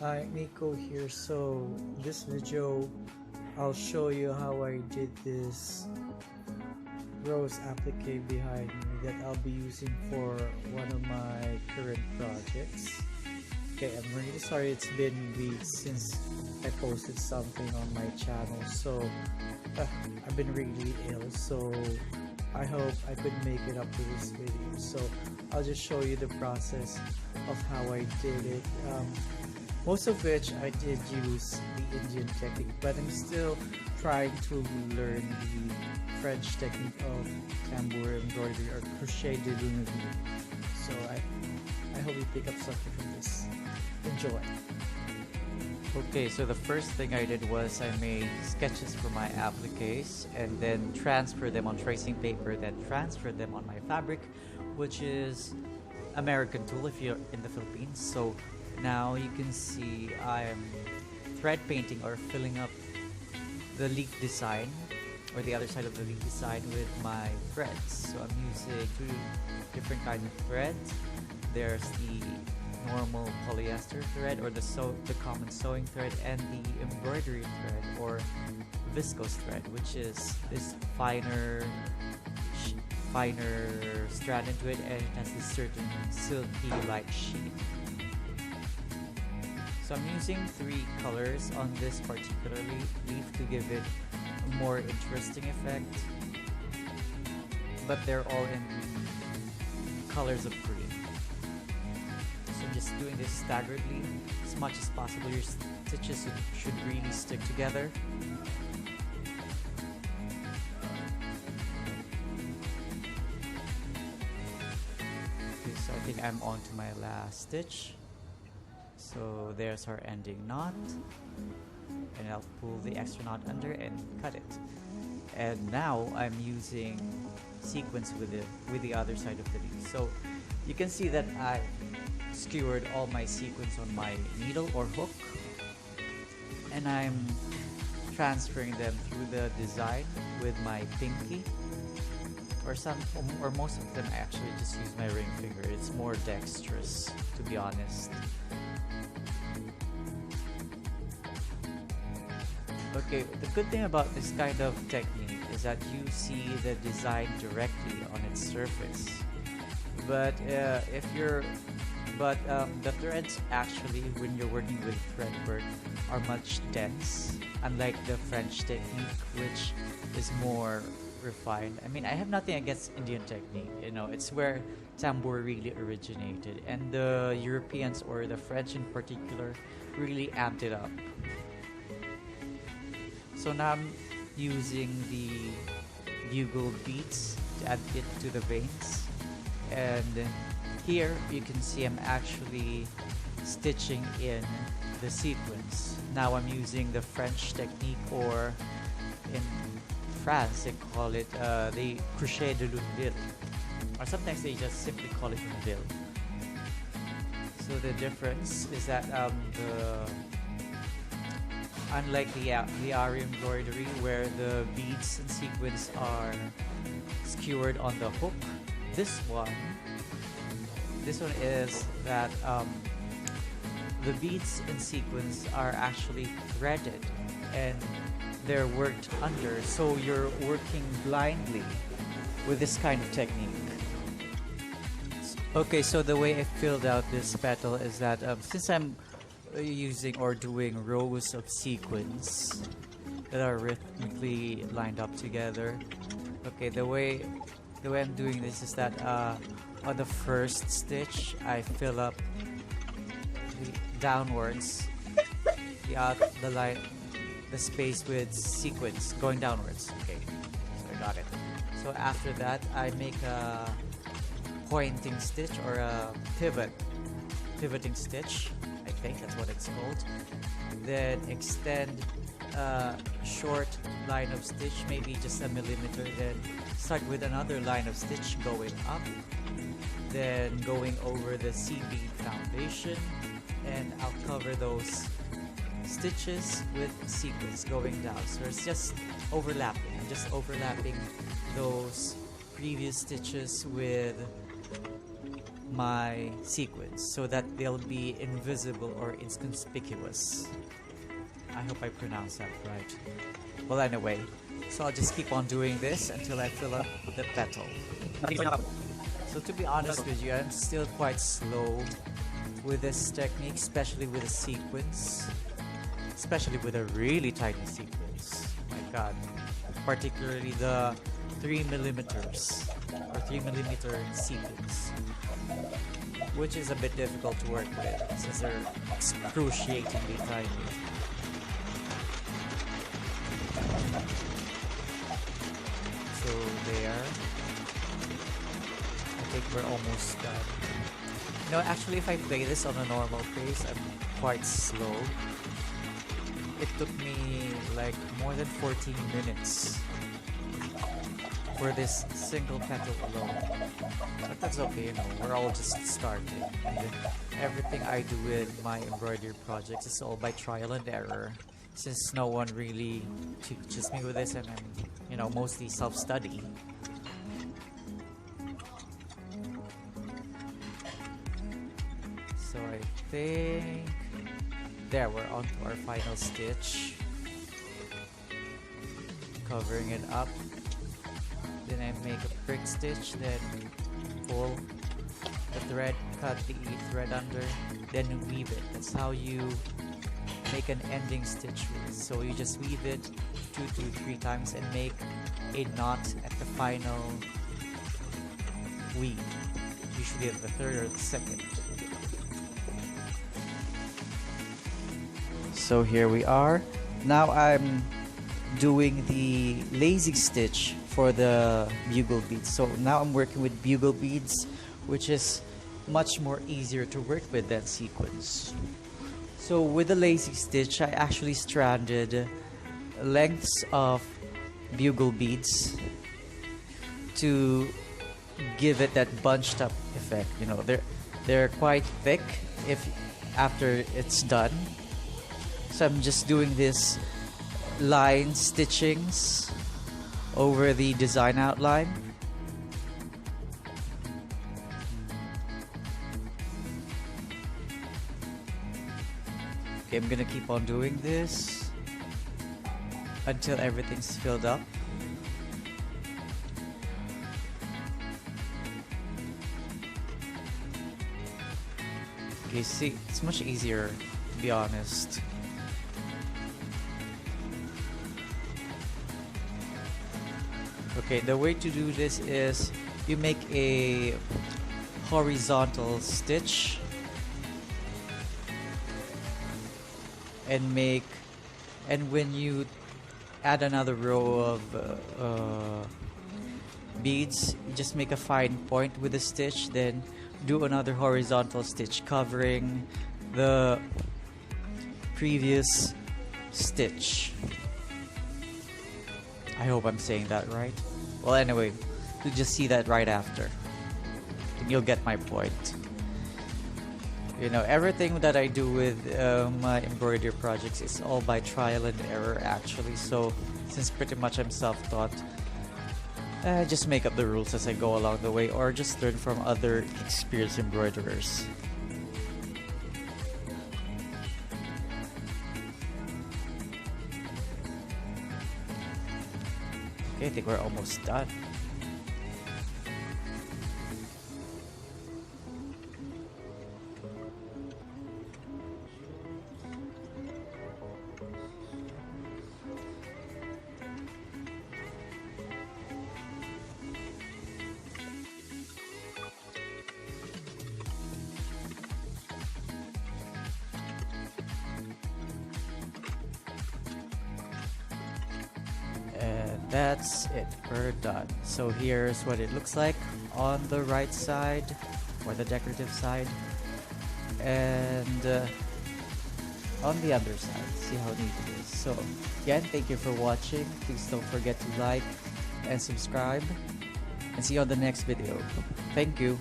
Hi, Nico here. So, this video, I'll show you how I did this rose applique behind me that I'll be using for one of my current projects. Okay, I'm really sorry it's been weeks since I posted something on my channel, so I've been really ill, so I hope I could make it up to this video. So I'll just show you the process of how I did it. Most of which I did use the Indian technique, but I'm still trying to learn the French technique of Tambour embroidery or crochet de Luneville. So I hope you pick up something from this. Enjoy! Okay, so the first thing I did was I made sketches for my appliques and then transferred them on tracing paper, then transferred them on my fabric, which is American tulle if you're in the Philippines. So now you can see I'm thread painting or filling up the leaf design or the other side of the leaf design with my threads. So I'm using two different kinds of threads. There's the normal polyester thread or the common sewing thread, and the embroidery thread or viscose thread, which is this finer strand into it, and it has this certain silky like sheen. So I'm using 3 colors on this particular leaf to give it a more interesting effect, but they're all in colors of green. So just doing this staggeredly as much as possible. Your stitches should really stick together. Okay, so I think I'm on to my last stitch. So there's our ending knot, and I'll pull the extra knot under and cut it. And now I'm using sequins with the other side of the leaf. So you can see that I skewered all my sequins on my needle or hook, and I'm transferring them through the design with my pinky, or most of them I actually just use my ring finger. It's more dexterous, to be honest. Okay, the good thing about this kind of technique is that you see the design directly on its surface. But the threads actually, when you're working with thread work, are much dense, unlike the French technique, which is more refined. I mean, I have nothing against Indian technique, you know, it's where Tambour really originated, and the Europeans, or the French in particular, really amped it up. So now I'm using the bugle beads to add it to the veins, and here you can see I'm actually stitching in the sequence. Now I'm using the French technique, or in France they call it the crochet de Luneville, or sometimes they just simply call it Luneville. So the difference is that unlike the Ari embroidery, where the beads and sequins are skewered on the hook, this one is that the beads and sequins are actually threaded and they're worked under, so you're working blindly with this kind of technique. Okay, so the way I filled out this petal is that since I'm using or doing rows of sequins that are rhythmically lined up together. Okay, the way I'm doing this is that on the first stitch I fill up downwards the space with sequins going downwards. Okay, so I got it. So after that I make a pointing stitch, or a pivoting stitch, I think that's what it's called. Then extend a short line of stitch, maybe just a millimeter, then start with another line of stitch going up, then going over the C-bead foundation, and I'll cover those stitches with sequins going down. So it's just overlapping. I'm just overlapping those previous stitches with my sequins so that they'll be invisible or inconspicuous. I hope I pronounced that right. Well, anyway, so I'll just keep on doing this until I fill up the petal. So to be honest with you, I'm still quite slow with this technique, especially with the sequins, especially with a really tiny sequins. My god, particularly the 3mm or 3mm sequins, which is a bit difficult to work with since they're excruciatingly tiny. So there, I think we're almost done. No, actually, if I play this on a normal pace, I'm quite slow. It took me like more than 14 minutes for this single petal alone. But that's okay, you know, we're all just starting. And then everything I do with my embroidery projects is all by trial and error, since no one really teaches me with this, and I'm, you know, mostly self-study. So I think there, we're on to our final stitch, covering it up. Then I make a prick stitch, then pull the thread, cut the thread under, then weave it. That's how you make an ending stitch with. So you just weave it 2 to 3 times and make a knot at the final weave, usually at the third or the second. So here we are. Now I'm doing the lazy stitch for the bugle beads. So now I'm working with bugle beads, which is much more easier to work with than sequins. So with the lazy stitch, I actually stranded lengths of bugle beads to give it that bunched up effect. You know, they're quite thick if after it's done. So I'm just doing this line stitchings over the design outline. Okay, I'm gonna keep on doing this until everything's filled up. Okay, see, it's much easier, to be honest. Okay, the way to do this is you make a horizontal stitch and when you add another row of beads, you just make a fine point with the stitch, then do another horizontal stitch covering the previous stitch. I hope I'm saying that right. Well, anyway, you'll just see that right after, and you'll get my point. You know, everything that I do with my embroidery projects is all by trial and error, actually. So, since pretty much I'm self-taught, I just make up the rules as I go along the way, or just learn from other experienced embroiderers. Okay, I think we're almost done. That's it, we're done. So here's what it looks like on the right side, or the decorative side, and on the other side. See how neat it is. So again, thank you for watching. Please don't forget to like and subscribe, and see you on the next video. Thank you.